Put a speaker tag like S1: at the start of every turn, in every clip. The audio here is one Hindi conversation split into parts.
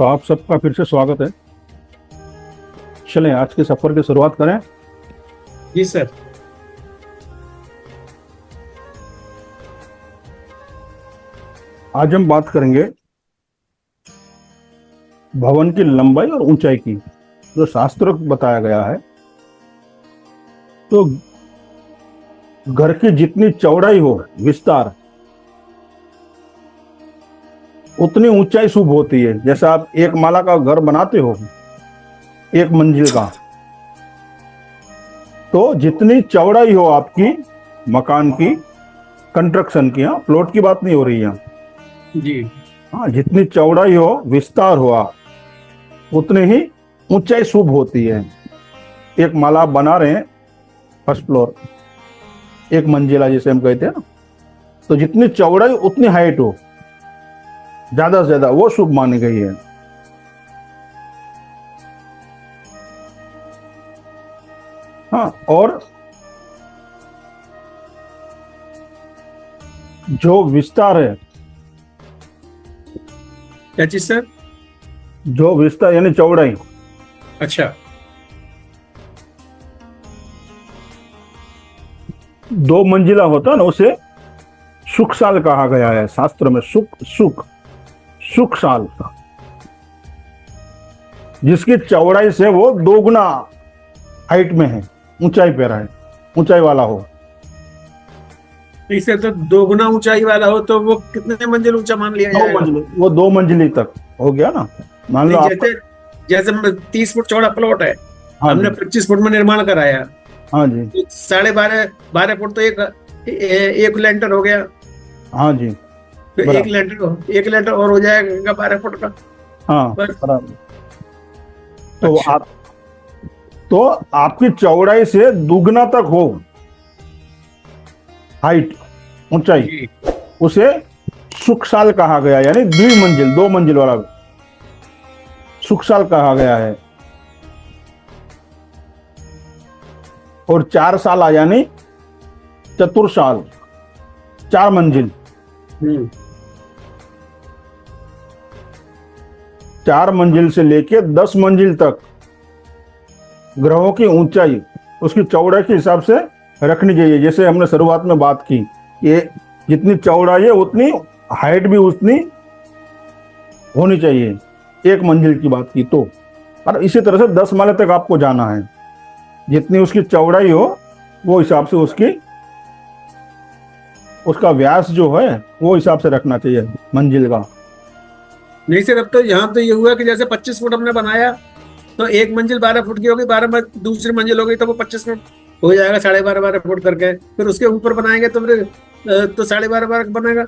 S1: तो आप सबका फिर से स्वागत है। चलें आज के सफर की शुरुआत करें।
S2: जी सर।
S1: आज हम बात करेंगे भवन की लंबाई और ऊंचाई की, जो शास्त्र बताया गया है। तो घर की जितनी चौड़ाई हो, विस्तार, उतनी ऊंचाई शुभ होती है। जैसे आप एक माला का घर बनाते हो, एक मंजिल का, तो जितनी चौड़ाई हो आपकी मकान की, कंस्ट्रक्शन की, हाँ प्लॉट की बात नहीं हो रही है,
S2: जी
S1: हाँ जितनी चौड़ाई हो, विस्तार हुआ, उतनी ही ऊंचाई शुभ होती है। एक माला आप बना रहे हैं, फर्स्ट फ्लोर, एक मंजिला जिसे हम कहते हैं ना, तो जितनी चौड़ाई उतनी हाइट हो, ज्यादा से ज्यादा, वो शुभ मानी गई है। हाँ, और जो विस्तार है,
S2: क्या चीज सर?
S1: जो विस्तार यानी चौड़ाई,
S2: अच्छा।
S1: 2 मंजिला होता है ना, उसे सुख साल कहा गया है शास्त्र में। सुख सुख सुख साल, जिसकी चौड़ाई से वो 2 गुना हाइट में है, ऊंचाई पे रहे, ऊंचाई वाला हो।
S2: इससे तो 2 गुना ऊंचाई वाला हो तो वो कितने मंजिल ऊंचा मान लिया
S1: 2
S2: जाएगा?
S1: मंजिल, वो 2 मंजिली तक हो गया ना। मान लो
S2: नहीं,
S1: आप,
S2: जैसे जैसे 30 फुट चौड़ा प्लॉट है,
S1: हाँ
S2: हमने
S1: जी,
S2: 25 फुट में निर्माण कराया,
S1: हाँ जी,
S2: तो 12.5 फुट तो एक लेंटर हो गया।
S1: हाँ जी,
S2: तो
S1: बराबर,
S2: एक लेंटर और हो जाएगा 12 फुट का।
S1: हाँ
S2: बस।
S1: बराबर। तो
S2: अच्छा।
S1: आप, तो आपकी चौड़ाई से दुगना तक हो हाइट, ऊंचाई,
S2: जी
S1: उसे सुख साल कहा गया, यानी द्विमंजिल, 2 मंजिल वाला सुख साल कहा गया है। और 4 साल यानी चतुर्साल, 4 मंजिल,
S2: हम्म
S1: 4 मंजिल से लेके 10 मंजिल तक ग्रहों की ऊंचाई उसकी चौड़ाई के हिसाब से रखनी चाहिए। जैसे हमने शुरुआत में बात की, ये जितनी चौड़ाई है उतनी हाइट भी उतनी होनी चाहिए, एक मंजिल की बात की तो। और इसी तरह से 10 माले तक आपको जाना है, जितनी उसकी चौड़ाई हो वो हिसाब से उसका व्यास जो है वो हिसाब से रखना चाहिए मंजिल का।
S2: नहीं सर, अब तो यहाँ तो ये हुआ कि जैसे 25 फुट हमने बनाया, तो एक मंजिल 12 फुट की होगी, दूसरी मंजिल होगी तो वो 25 फुट हो जाएगा, 12.5 फुट करके। फिर उसके ऊपर बनाएंगे तो फिर तो 12.5 बनेगा।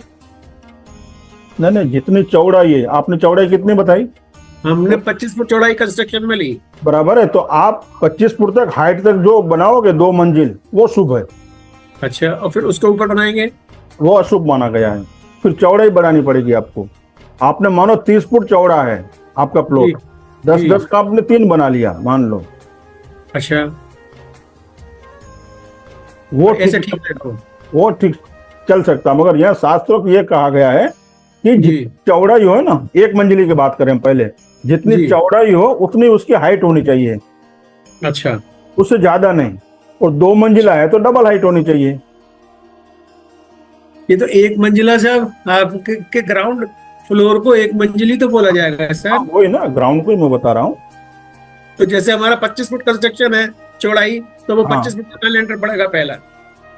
S1: नहीं नहीं, जितनी चौड़ाई है, आपने चौड़ाई कितनी बताई?
S2: हमने 25 फुट चौड़ाई कंस्ट्रक्शन में ली।
S1: बराबर है, तो आप 25 फुट तक हाइट तक जो बनाओगे 2 मंजिल, वो शुभ है।
S2: अच्छा, और फिर उसके ऊपर बनाएंगे?
S1: वो अशुभ माना गया है। फिर चौड़ाई बढ़ानी पड़ेगी आपको। आपने मानो 30 फुट चौड़ा है आपका
S2: जी
S1: प्लॉट, 10
S2: जी।
S1: 10 का आपने 3 बना लिया मान लो,
S2: अच्छा,
S1: वो
S2: तो ऐसे
S1: ठीक,
S2: ठीक है तो।
S1: वो ठीक चल सकता। मगर यहाँ शास्त्रों को ये कहा गया है कि
S2: जी
S1: जितनी चौड़ाई हो ना, एक मंजिली की बात करें हम पहले, जितनी
S2: जी।
S1: चौड़ाई हो उतनी उसकी हाइट होनी चाहिए,
S2: अच्छा।
S1: उससे ज्यादा नहीं। और 2 मंजिला है तो डबल हाइट होनी चाहिए।
S2: ये तो एक मंजिला से आपके ग्राउंड फ्लोर को एक मंजिली तो बोला जाएगा
S1: हाँ
S2: सर।
S1: वही ना, ग्राउंड को ही मैं बता रहा हूँ।
S2: तो जैसे हमारा 25 फुट कंस्ट्रक्शन है चौड़ाई, तो वो
S1: हाँ,
S2: 25 फुट का लेंटर पड़ेगा पहला।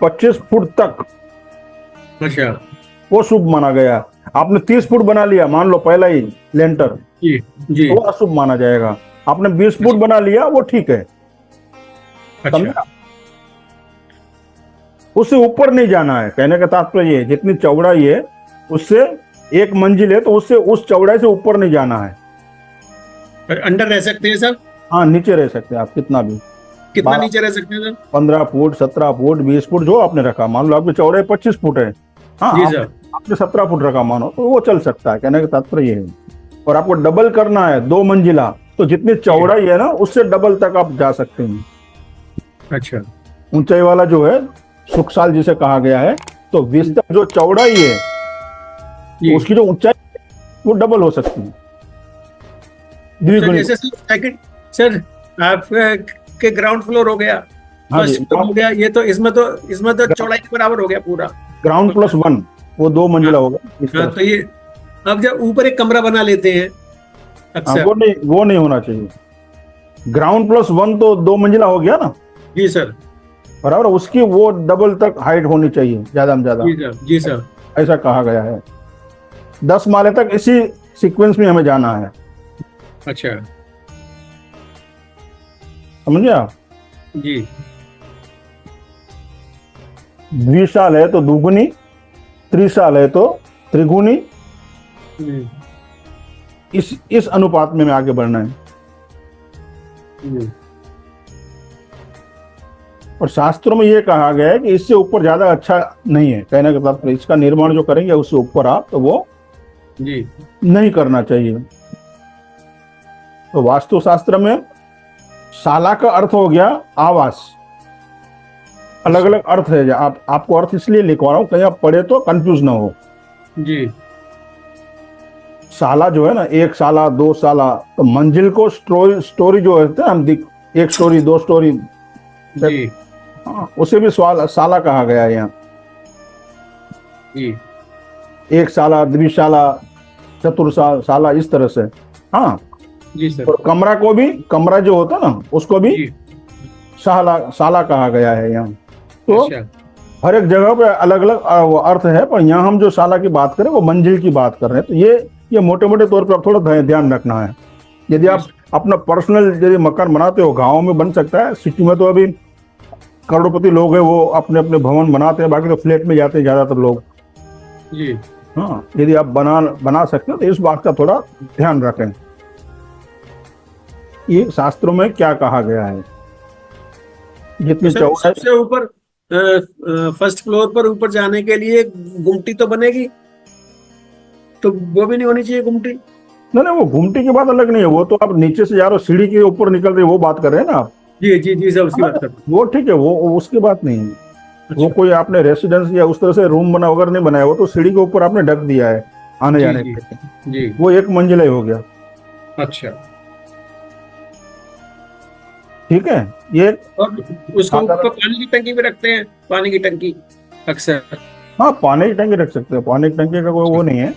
S1: 25 फुट तक
S2: अच्छा।
S1: वो शुभ माना गया। आपने 30 फुट बना लिया मान लो पहला ही लेंटर,
S2: जी जी।
S1: तो वो अशुभ माना जाएगा। आपने 20 फुट बना लिया, वो ठीक है,
S2: अच्छा।
S1: समझा? उससे ऊपर नहीं जाना है, कहने का तात्पर्य ये है, जितनी चौड़ाई है उससे, एक मंजिल है तो उससे, उस चौड़ाई से ऊपर नहीं जाना है।
S2: और अंडर रह सकते हैं सर?
S1: हाँ, नीचे रह सकते हैं आप कितना भी,
S2: कितना
S1: 12,
S2: नीचे रह सकते हैं सर?
S1: 15 फुट, 17 फुट, 20 फुट, जो आपने रखा। मान लो आपकी चौड़ाई 25 फुट है, हाँ
S2: जी सर।
S1: आपने 17 फुट रखा मानो, तो वो चल सकता है, कहने का तात्पर्य ये है। और आपको डबल करना है 2 मंजिला, तो जितनी चौड़ाई है ना उससे डबल तक आप जा सकते हैं।
S2: अच्छा।
S1: ऊंचाई वाला जो है सुख साल जिसे कहा गया है, तो विस्तार जो चौड़ाई है,
S2: जी।
S1: उसकी जो ऊंचाई वो डबल हो सकती है।
S2: सर
S1: द्विगुणी।
S2: जैसे सेकंड सर आपके ग्राउंड फ्लोर हो गया,
S1: हाँ जी,
S2: फर्स्ट फ्लोर हो गया, ये तो इसमें तो चौड़ाई के बराबर हो गया पूरा।
S1: ग्राउंड प्लस वन, वो 2
S2: हाँ
S1: मंजिला होगा इस
S2: हाँ,
S1: तरह
S2: तो
S1: से।
S2: ये अब जब ऊपर एक कमरा बना लेते हैं
S1: हाँ,
S2: अक्सर।
S1: वो नहीं होना चाहिए। ग्राउंड प्लस वन तो 2 मंजिला हो गया ना,
S2: जी सर।
S1: बराबर, उसकी वो डबल तक हाइट होनी चाहिए, ज्यादा में ज्यादा,
S2: जी सर। जी सर।
S1: ऐसा कहा गया है। 10 माले तक इसी सीक्वेंस में हमें जाना है,
S2: अच्छा।
S1: समझे आप?
S2: जी।
S1: द्विशाल है तो दुगुनी, त्रिशाल है तो त्रिगुनी,
S2: हम्म,
S1: इस अनुपात में हमें आगे बढ़ना है।
S2: हम्म,
S1: और शास्त्रों में ये कहा गया है कि इससे ऊपर ज्यादा अच्छा नहीं है, कहने का तात्पर्य इसका निर्माण जो करेंगे उससे ऊपर आप, तो वो
S2: जी
S1: नहीं करना चाहिए। तो वास्तुशास्त्र में शाला का अर्थ हो गया आवास, अलग अलग अर्थ है। आपको अर्थ इसलिए लिखवा रहा हूं, कहीं आप पढ़े तो कंफ्यूज ना हो।
S2: जी
S1: शाला जो है ना, 1 शाला 2 शाला, तो मंजिल को स्टोरी जो है ना, हम 1 स्टोरी 2 स्टोरी,
S2: जी
S1: हाँ, उसे भी शाला कहा गया है यहाँ।
S2: जी
S1: 1 शाला, द्विशाला, चतुर्शाला, इस तरह से। हाँ,
S2: जी सर।
S1: और कमरा को भी, कमरा जो होता है ना, उसको भी
S2: जी।
S1: शाला कहा गया है यहाँ। तो
S2: अच्छा।
S1: हर एक जगह पे अलग अलग अर्थ है, पर यहाँ हम जो शाला की बात करें वो मंजिल की बात कर रहे हैं। तो ये मोटे मोटे तौर पर आप थोड़ा ध्यान रखना है। यदि आप अपना पर्सनल यदि मकान बनाते हो, गाँव में बन सकता है, सिटी में तो अभी करोड़पति लोग हैं, वो अपने अपने भवन बनाते हैं, बाकी तो फ्लैट में जाते हैं ज्यादातर लोग।
S2: जी।
S1: हाँ, यदि आप बना सकते हो तो इस बात का थोड़ा ध्यान रखें, ये शास्त्रों में क्या कहा गया है। जितनी
S2: सर
S1: चौड़ाई,
S2: सबसे ऊपर फर्स्ट फ्लोर पर ऊपर जाने के लिए गुमटी तो बनेगी, तो वो भी नहीं होनी चाहिए गुमटी?
S1: नहीं वो घुमटी की बात अलग नहीं है, वो तो आप नीचे से जा रहे हो, सीढ़ी के ऊपर निकल रहे हो, वो बात कर रहे हैं ना आप।
S2: जी जी जी सर, उसकी बात कर।
S1: वो ठीक है, वो उसकी बात नहीं है। वो
S2: अच्छा।
S1: कोई आपने रेसिडेंस या उस तरह से रूम बना वगैरह नहीं बनाया, वो तो सीढ़ी के ऊपर आपने ढक दिया है आने
S2: जी
S1: जाने
S2: जी
S1: के लिए,
S2: जी।
S1: वो 1 मंजिला ही हो गया।
S2: अच्छा।
S1: ठीक है, ये
S2: और उसको ऊपर पानी की टंकी भी रखते हैं, पानी की टंकी अक्सर।
S1: हाँ, पानी की टंकी रख सकते हैं, पानी की टंकी का कोई वो नहीं है।